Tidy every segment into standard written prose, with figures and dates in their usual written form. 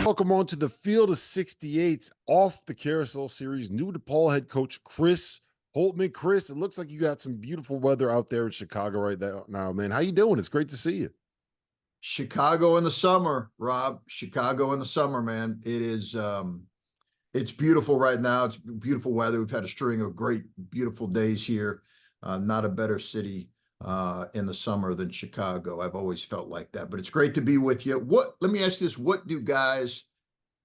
Welcome on to the Field of 68s off the Carousel Series. New DePaul head coach Chris Holtmann. Chris, it looks like you got some beautiful weather out there in Chicago now, man. How you doing? It's great to see you. Chicago in the summer, Rob. Chicago in the summer, man. It's beautiful right now. It's beautiful weather. We've had a string of great, beautiful days here. Not a better city in the summer than Chicago. I've always felt like that. But it's great to be with you. Let me ask you this: what do guys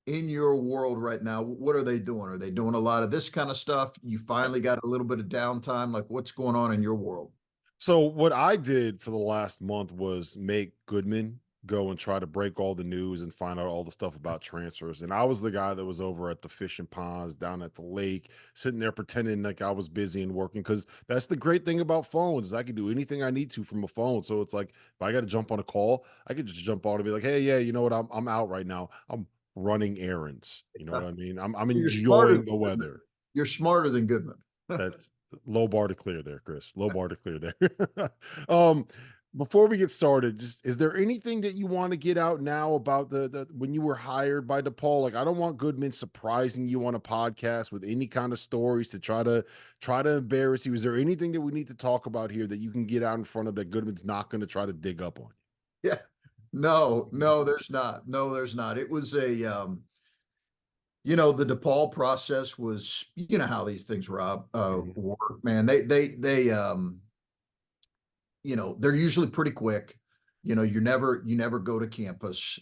in your world right now? What are they doing? Are they doing a lot of this kind of stuff? You finally got a little bit of downtime. Like, what's going on in your world? So, what I did for the last month was make Goodman go and try to break all the news and find out all the stuff about transfers. And I was the guy that was over at the fishing ponds down at the lake, sitting there pretending like I was busy and working. Cause that's the great thing about phones is I can do anything I need to from a phone. So it's like if I got to jump on a call, I could just jump on and be like, hey, yeah, you know what? I'm out right now. I'm running errands. You know what I mean? I'm You're smarter enjoying than the Goodman. weather. You're smarter than Goodman. That's low bar to clear there, Chris. Low bar to clear there. um, before we get started, just is there anything that you want to get out now about the when you were hired by DePaul? Like, I don't want Goodman surprising you on a podcast with any kind of stories to try to embarrass you. Is there anything that we need to talk about here that you can get out in front of that Goodman's not going to try to dig up on Yeah. No, there's not. No, there's not. It was the DePaul process was, you know how these things, Rob, you? work, man. They're usually pretty quick. You never go to campus.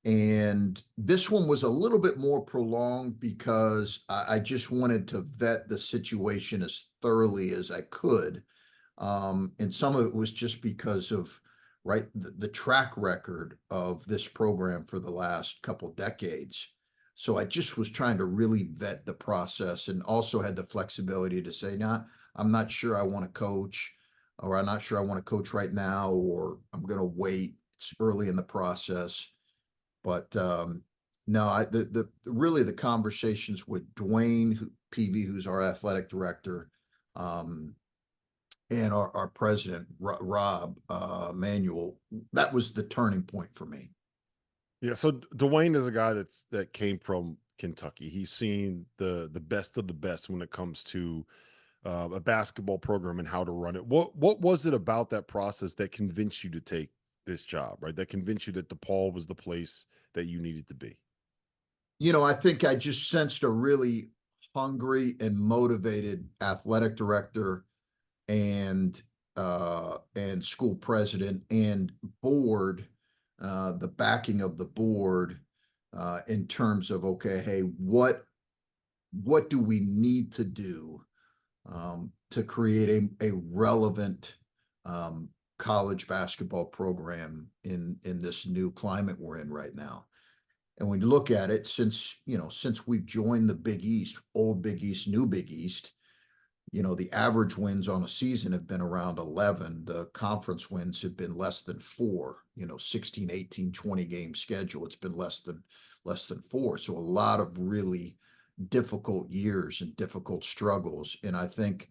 And this one was a little bit more prolonged because I just wanted to vet the situation as thoroughly as I could. And some of it was just because of, right, the track record of this program for the last couple decades. So I just was trying to really vet the process and also had the flexibility to say, nah, I'm not sure I want to coach, or I'm not sure I want to coach right now, or I'm going to wait. It's early in the process. But no, the really the conversations with Dwayne Peavy, who's our athletic director, um, and our president, Rob Manuel, that was the turning point for me. Yeah, so Dwayne is a guy that came from Kentucky. He's seen the best of the best when it comes to a basketball program and how to run it. What was it about that process that convinced you to take this job, right? That convinced you that DePaul was the place that you needed to be. I think I just sensed a really hungry and motivated athletic director and school president and board, the backing of the board, in terms of, okay, hey, what do we need to do, to create a relevant, college basketball program in this new climate we're in right now. And when you look at it, since we've joined the Big East, old Big East, new Big East, the average wins on a season have been around 11. The conference wins have been less than four, 16, 18, 20 game schedule. It's been less than four. So a lot of really difficult years and difficult struggles. And I think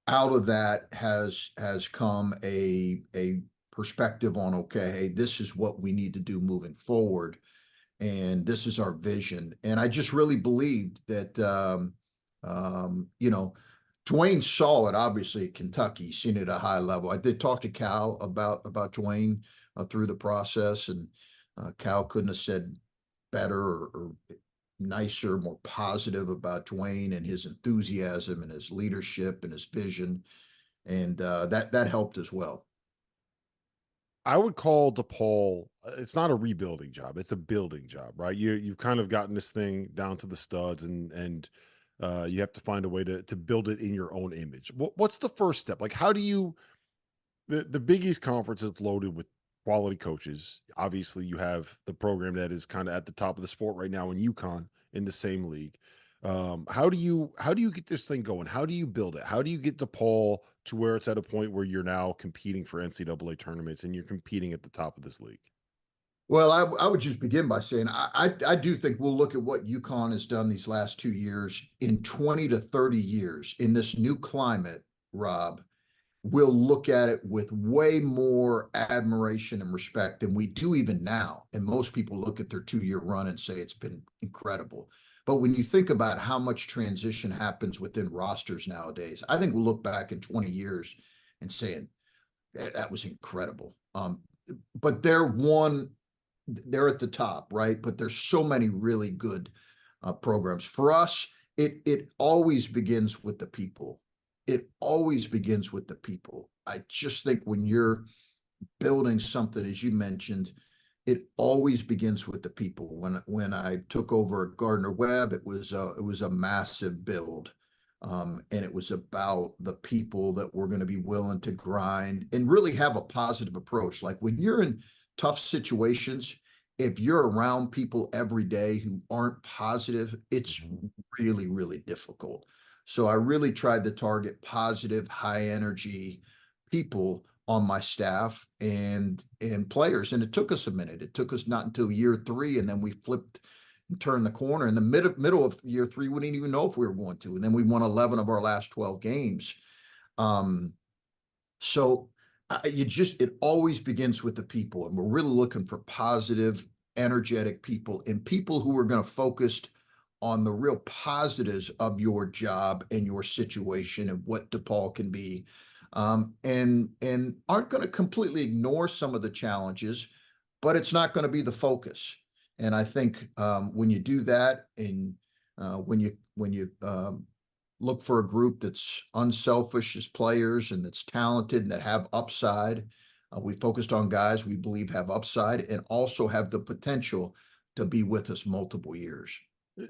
out of that has come a perspective on, okay, hey, this is what we need to do moving forward. And this is our vision. And I just really believed that, Dwayne saw it obviously at Kentucky, seen it at a high level. I did talk to Cal about Dwayne through the process, and Cal couldn't have said better or nicer, more positive about Dwayne and his enthusiasm and his leadership and his vision, and that helped as well. I would call DePaul, it's not a rebuilding job, it's a building job, right? You've kind of gotten this thing down to the studs and you have to find a way to build it in your own image. What's the first step? Like how do you the Big East conference is loaded with quality coaches. Obviously, you have the program that is kind of at the top of the sport right now in UConn in the same league. How do you get this thing going? How do you build it? How do you get DePaul to where it's at a point where you're now competing for NCAA tournaments and you're competing at the top of this league? Well, I would just begin by saying I do think we'll look at what UConn has done these last 2 years. In 20 to 30 years in this new climate, Rob, we'll look at it with way more admiration and respect than we do even now. And most people look at their 2-year run and say it's been incredible. But when you think about how much transition happens within rosters nowadays, I think we'll look back in 20 years and saying that was incredible. But they're at the top, right? But there's so many really good programs. For us, it always begins with the people. It always begins with the people. I just think when you're building something, as you mentioned, it always begins with the people. When I took over at Gardner Webb, it was a massive build. And it was about the people that were going to be willing to grind and really have a positive approach. Like when you're in tough situations, if you're around people every day who aren't positive, it's Mhm. really, really difficult. So I really tried to target positive, high energy people on my staff and players. And it took us a minute. It took us not until year 3, and then we flipped and turned the corner. In the middle of year 3, we didn't even know if we were going to. And then we won 11 of our last 12 games. Um, so it always begins with the people, and we're really looking for positive, energetic people and people who are going to focus on the real positives of your job and your situation and what DePaul can be, and aren't going to completely ignore some of the challenges, but it's not going to be the focus. And I think when you do that, and when you look for a group that's unselfish as players and that's talented and that have upside. We focused on guys we believe have upside and also have the potential to be with us multiple years.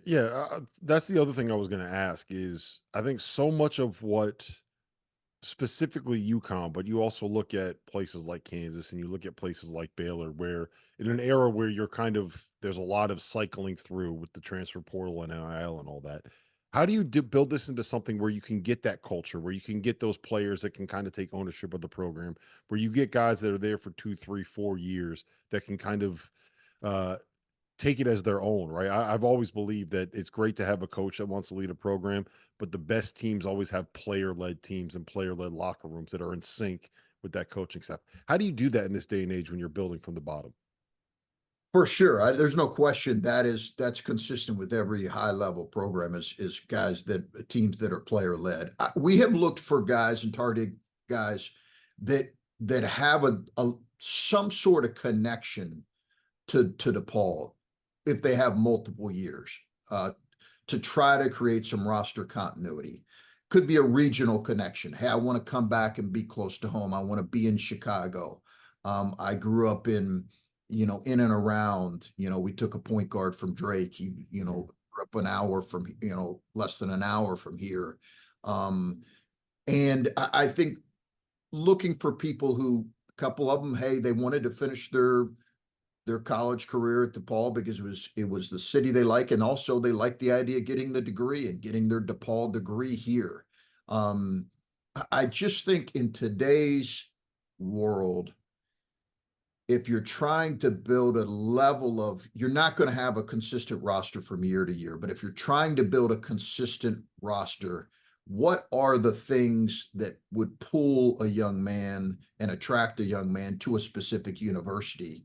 Yeah, that's the other thing I was going to ask is I think so much of what specifically UConn, but you also look at places like Kansas and you look at places like Baylor, where in an era where you're kind of there's a lot of cycling through with the transfer portal and NIL and all that. How do you build this into something where you can get that culture, where you can get those players that can kind of take ownership of the program, where you get guys that are there for 2, 3, 4 years that can kind of uh, take it as their own, right? I've always believed that it's great to have a coach that wants to lead a program, but the best teams always have player-led teams and player-led locker rooms that are in sync with that coaching staff. How do you do that in this day and age when you're building from the bottom? For sure, there's no question that's consistent with every high level program is guys that teams that are player led. We have looked for guys and targeted guys that have a some sort of connection to DePaul if they have multiple years, uh, to try to create some roster continuity. Could be a regional connection. Hey, I want to come back and be close to home. I want to be in Chicago. I grew up in and around. We took a point guard from Drake. He, grew up an hour from, less than an hour from here. Um, and I think looking for people who, a couple of them, hey, they wanted to finish their college career at DePaul because it was the city they like, and also they like the idea of getting the degree and getting their DePaul degree here. Um, I just think in today's world, if you're trying to build a level of, you're not going to have a consistent roster from year to year, but if you're trying to build a consistent roster, what are the things that would pull a young man and attract a young man to a specific university?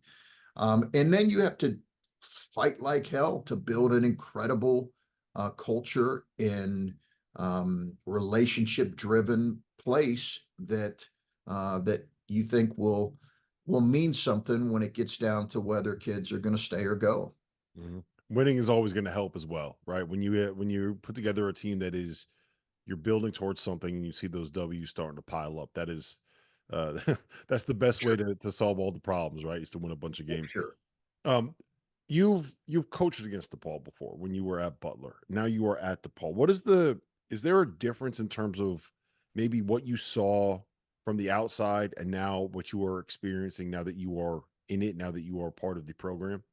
And then you have to fight like hell to build an incredible culture and relationship driven place that you think will mean something when it gets down to whether kids are going to stay or go. Mhm. Winning is always going to help as well, right? When you put together a team that is you're building towards something and you see those W's starting to pile up, that is that's the best way Sure, to solve all the problems, right? Is to win a bunch of for games. sure. Um, you've coached against DePaul before when you were at Butler. Now you are at DePaul. Is there a difference in terms of maybe what you saw from the outside and now what you are experiencing now that you are in it, now that you are part of the program?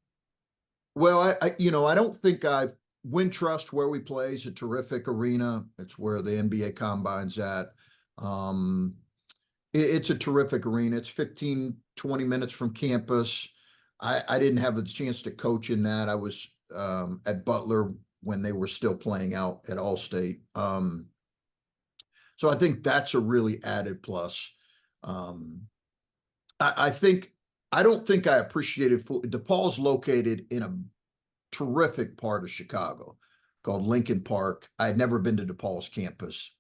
Well, I don't think Wintrust where we play is a terrific arena. It's where the NBA Combine's at. Um, it's a terrific arena. It's 15, 20 minutes from campus. I didn't have a chance to coach in that. I was at Butler when they were still playing out at Allstate. So I think that's a really added plus. Um, I think I don't think I appreciated DePaul's located in a terrific part of Chicago called Lincoln Park. I had never been to DePaul's campus.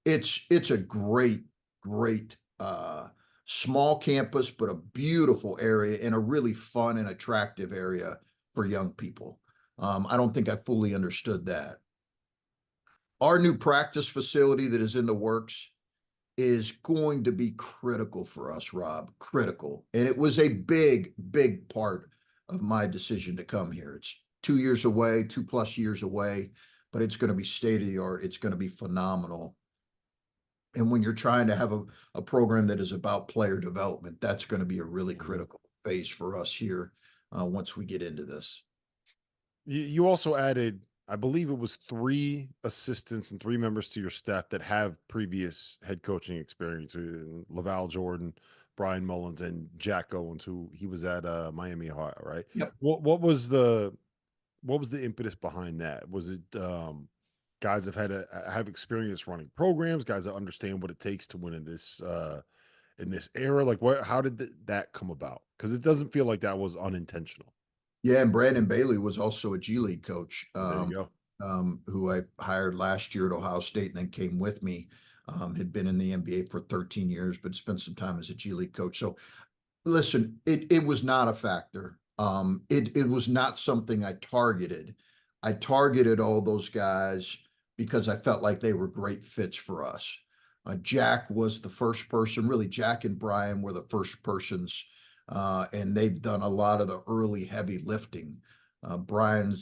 It's a great small campus, but a beautiful area and a really fun and attractive area for young people. I don't think I fully understood that. Our new practice facility that is in the works is going to be critical for us, Rob, critical. And it was a big part of my decision to come here. It's 2 years away, 2+ years away, but it's going to be state of the art. It's going to be phenomenal. And when you're trying to have a program that is about player development, that's going to be a really critical phase for us here once we get into this. You also added, I believe it was 3 assistants and 3 members to your staff that have previous head coaching experience, Laval Jordan, Brian Mullins, and Jack Owens, who he was at, Miami, Ohio, right? Yep. What was the impetus behind that? Was it, guys have experience running programs, guys that understand what it takes to win in this era? Like, how did that come about? Because it doesn't feel like that was unintentional. Yeah, and Brandon Bailey was also a G League coach, There you go. who I hired last year at Ohio State and then came with me. Had been in the NBA for 13 years, but spent some time as a G League coach. So listen, it was not a factor. It was not something I targeted. I targeted all those guys because I felt like they were great fits for us. Jack was the first person, really. Jack and Brian were the first persons, and they've done a lot of the early heavy lifting. Brian,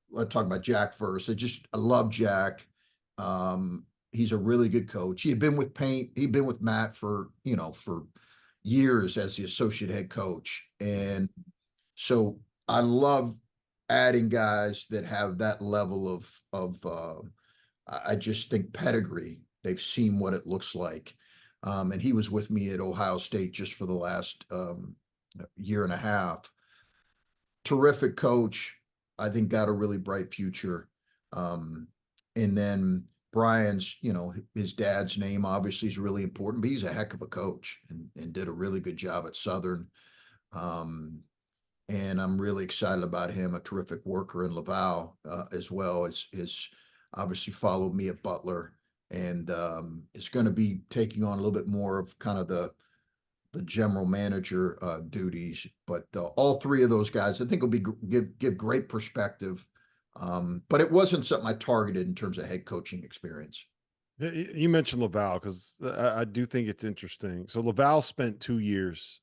let's talk about Jack first. I love Jack. He's a really good coach. He had been with Paint. He'd been with Matt for years as the associate head coach. And so I love adding guys that have that level of I just think pedigree. They've seen what it looks like. And he was with me at Ohio State just for the last year and a half. Terrific coach. I think got a really bright future. And then Brian's, his dad's name obviously is really important, but he's a heck of a coach and did a really good job at Southern. And I'm really excited about him, a terrific worker in Laval as well. Is obviously followed me at Butler and is going to be taking on a little bit more of kind of the general manager duties. But all 3 of those guys, I think, will be give great perspective. But it wasn't something I targeted in terms of head coaching experience. You mentioned Laval because I do think it's interesting. So Laval spent 2 years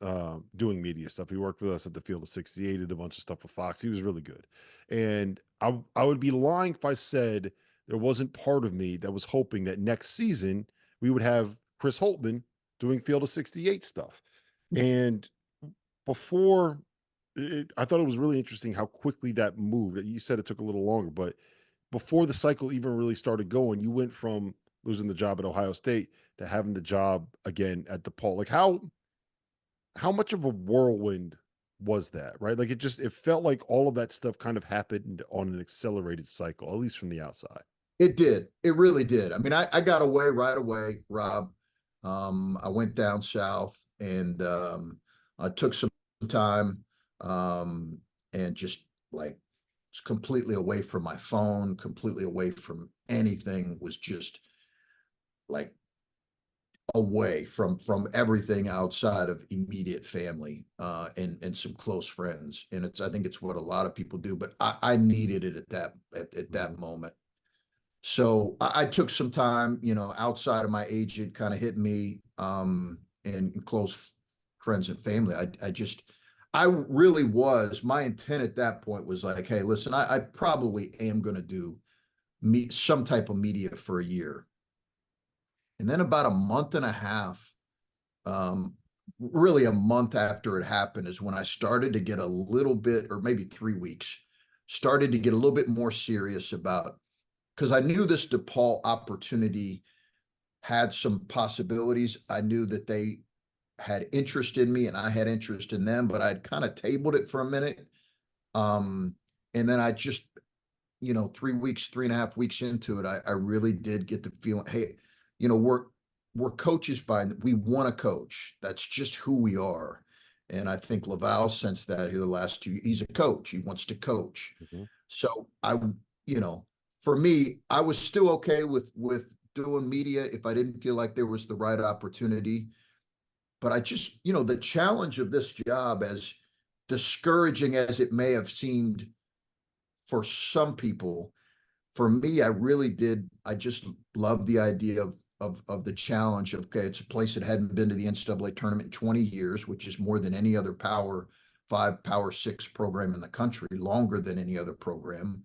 doing media stuff. He worked with us at the Field of 68, did a bunch of stuff with Fox. He was really good. And I would be lying if I said there wasn't part of me that was hoping that next season we would have Chris Holtmann doing Field of 68 stuff. And before I thought it was really interesting how quickly that moved. You said it took a little longer, but before the cycle even really started going, you went from losing the job at Ohio State to having the job again at DePaul. Like how much of a whirlwind was that, right? Like it felt like all of that stuff kind of happened on an accelerated cycle, at least from the outside. It did. It really did. I mean, I got away right away, Rob. I went down south and I took some time and just like was completely away from my phone, completely away from anything, was just like away from everything outside of immediate family and some close friends. And I think it's what a lot of people do, but I needed it at that moment. So I took some time, outside of my agent kind of hit me and close friends and family. I really was, my intent at that point was like, hey, listen, I probably am going to do some type of media for a year. And then about a month and a half, really a month after it happened, is when I started to get a little bit, or maybe 3 weeks, started to get a little bit more serious about, because I knew this DePaul opportunity had some possibilities. I knew that they had interest in me and I had interest in them, but I'd kind of tabled it for a minute. And then I just 3 weeks, 3.5 weeks into it, I really did get the feeling, hey, we're coaches we want to coach. That's just who we are. And I think Laval sensed that here the last he's a coach. He wants to coach. Mhm. So you know, for me, I was still okay with doing media if I didn't feel like there was the right opportunity. But I just, the challenge of this job, as discouraging as it may have seemed for some people, for me, I just love the idea of the challenge of, okay, it's a place that hadn't been to the NCAA tournament in 20 years, which is more than any other Power Five, Power Six program in the country, longer than any other program.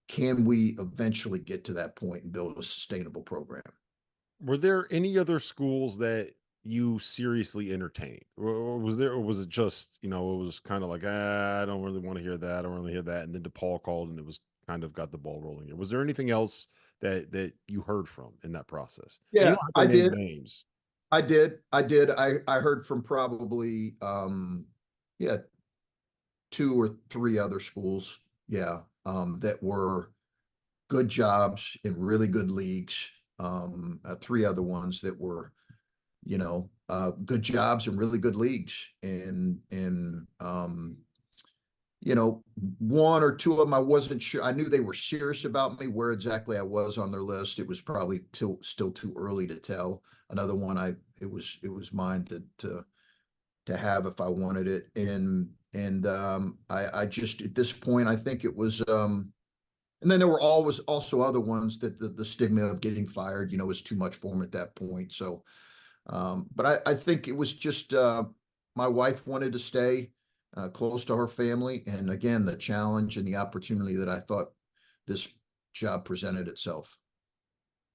Can we eventually get to that point and build a sustainable program? Were there any other schools that you seriously entertained? Or was there, or was it just, it was kind of like, I don't really want to hear that. I don't really hear that. And then DePaul called and it was kind of got the ball rolling here. Was there anything else that you heard from in that process? And you Yeah, don't have I to name did. names. I did. I did. I heard from probably yeah, 2 or 3 other schools, yeah, that were good jobs in really good leagues. 3 other ones that were, good jobs in really good leagues. And you know, 1 or 2 of them, I wasn't sure. I knew they were serious about me. Where exactly I was on their list, it was probably still too early to tell. Another one, it was mine to have if I wanted it. And I just, at this point, I think it was. And then there were always also other ones that the stigma of getting fired, was too much for them at that point. So, but I think it was just my wife wanted to stay close to her family, and again, the challenge and the opportunity that I thought this job presented itself.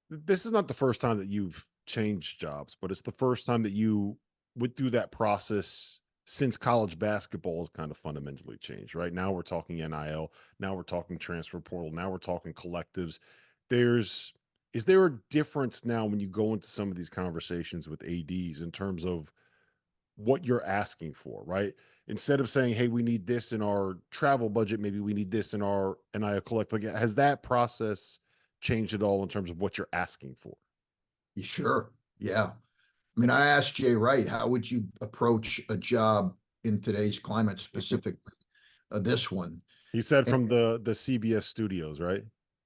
This is not the first time that you've changed jobs, but it's the first time that you went through that process since college basketball has kind of fundamentally changed, right? Now we're talking NIL, now we're talking transfer portal, now we're talking collectives. There's is there a difference now when you go into some of these conversations with ADs in terms of what you're asking for, right? Instead of saying, "Hey, we need this in our travel budget, maybe we need this in our NIL collect." Like, has that process changed at all in terms of what you're asking for? You sure? Yeah. I mean, I asked Jay Wright, how would you approach a job in today's climate, specifically this one? He said And from the CBS studios, right?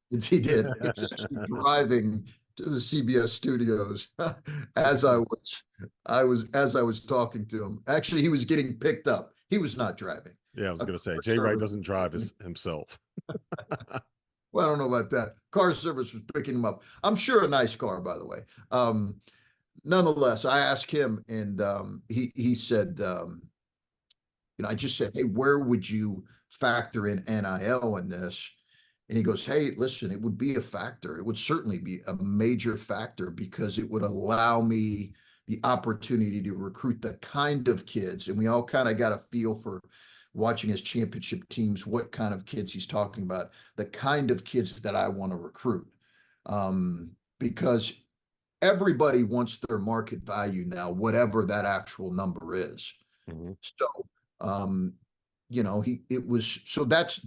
he did. He was actually driving to the CBS studios as I was talking to him. Actually, he was getting picked up. He was not driving. Yeah, I was A gonna say car Jay Wright service doesn't was drive picking him. himself. Well, I don't know about that. Car service was picking him up. I'm sure a nice car, by the way. Nonetheless, I asked him, and he said, I just said, hey, where would you factor in NIL in this? And he goes, hey, listen, it would be a factor. It would certainly be a major factor because it would allow me the opportunity to recruit the kind of kids. And we all kind of got a feel for watching his championship teams, what kind of kids he's talking about, the kind of kids that I want to recruit. Because everybody wants their market value now, whatever that actual number is. Mhm. So, um, it was, so that's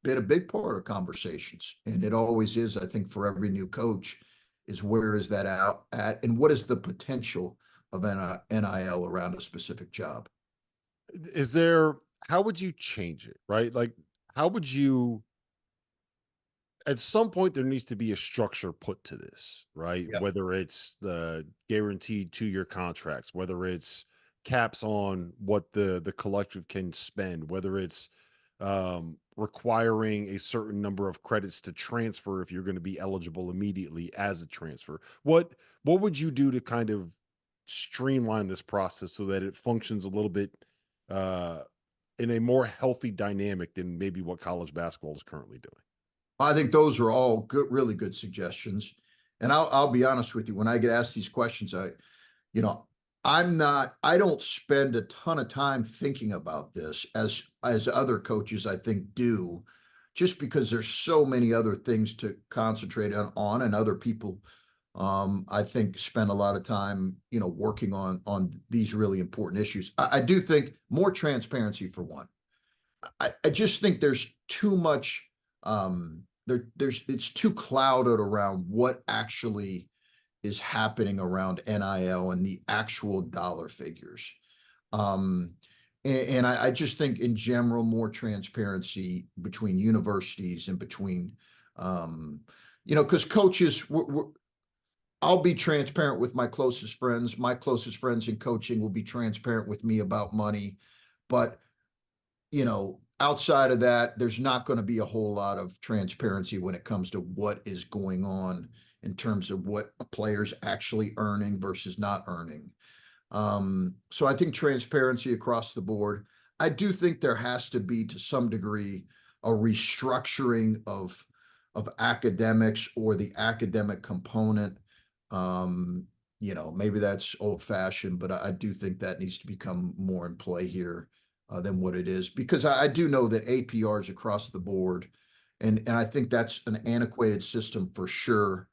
been a big part of conversations, and it always is. I think for every new coach, is where is that out at, and what is the potential of NIL around a specific job? Is there how would you change it, right? Like, how would you at some point there needs to be a structure put to this, right? Yeah, Whether it's the guaranteed 2-year contracts, whether it's caps on what the collective can spend, whether it's requiring a certain number of credits to transfer if you're going to be eligible immediately as a transfer. What would you do to kind of streamline this process so that it functions a little bit uh in a more healthy dynamic than maybe what college basketball is currently doing? I think those are all good, really good suggestions. And I'll be honest with you, when I get asked these questions, you know, I don't spend a ton of time thinking about this as other coaches I think do, just because there's so many other things to concentrate on, and other people I think spend a lot of time, working on these really important issues. I do think more transparency for one. I just think there's too much. it's too clouded around what actually is happening around NIL and the actual dollar figures. And I just think in general, more transparency between universities and between, because coaches, I'll be transparent with my closest friends. My closest friends in coaching will be transparent with me about money. But, outside of that, there's not going to be a whole lot of transparency when it comes to what is going on in terms of what a player's actually earning versus not earning. So I think transparency across the board. I do think there has to be, to some degree, a restructuring of academics or the academic component. Maybe that's old fashioned, but I do think that needs to become more in play here than what it is, because I do know that APRs across the board, and I think that's an antiquated system for sure.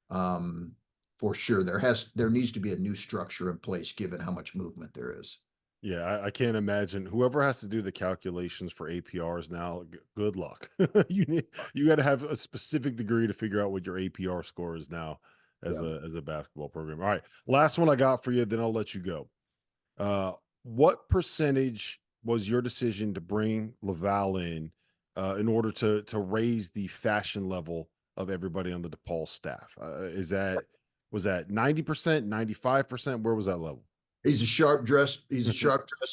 For sure, there needs to be a new structure in place given how much movement there is. Yeah, I can't imagine whoever has to do the calculations for APRs now. Good luck. You got to have a specific degree to figure out what your APR score is now Yeah. as a basketball program. All right, last one I got for you, then I'll let you go. What percentage was your decision to bring Laval in order to raise the fashion level of everybody on the DePaul staff? Was that 90%, 95%? Where was that level? He's a sharp dressed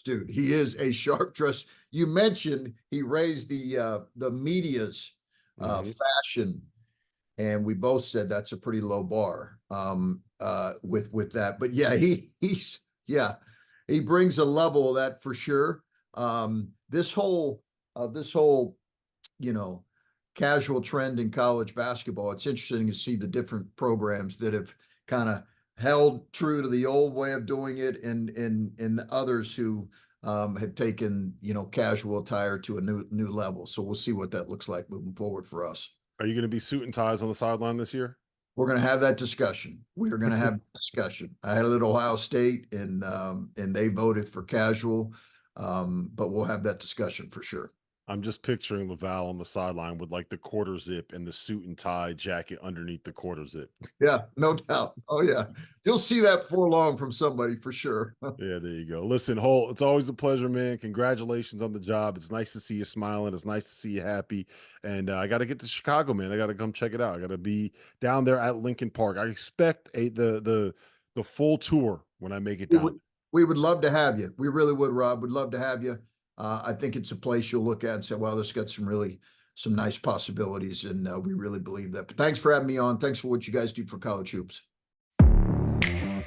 dude. He is a sharp dress. You mentioned he raised the media's Mhm. fashion, and we both said that's a pretty low bar with that. But yeah, he brings a level of that for sure. This whole you know casual trend in college basketball. It's interesting to see the different programs that have kind of held true to the old way of doing it, and others who have taken casual attire to a new level. So we'll see what that looks like moving forward for us. Are you going to be suit and ties on the sideline this year? We're going to have that discussion. We are going to have a discussion. I had it at Ohio State, and they voted for casual, but we'll have that discussion for sure. I'm just picturing Laval on the sideline with like the quarter zip and the suit and tie jacket underneath the quarter zip. Yeah, no doubt. Oh yeah, you'll see that before long from somebody for sure. Yeah, there you go. Listen, Holt, it's always a pleasure, man. Congratulations on the job. It's nice to see you smiling. It's nice to see you happy. And I got to get to Chicago, man. I got to come check it out. I got to be down there at Lincoln Park. I expect the full tour when I make it We down. would, we would love to have you. We really would, Rob. Would love to have you. I think it's a place you'll look at and say, "Wow, this got some nice possibilities," and we really believe that. But thanks for having me on. Thanks for what you guys do for college hoops.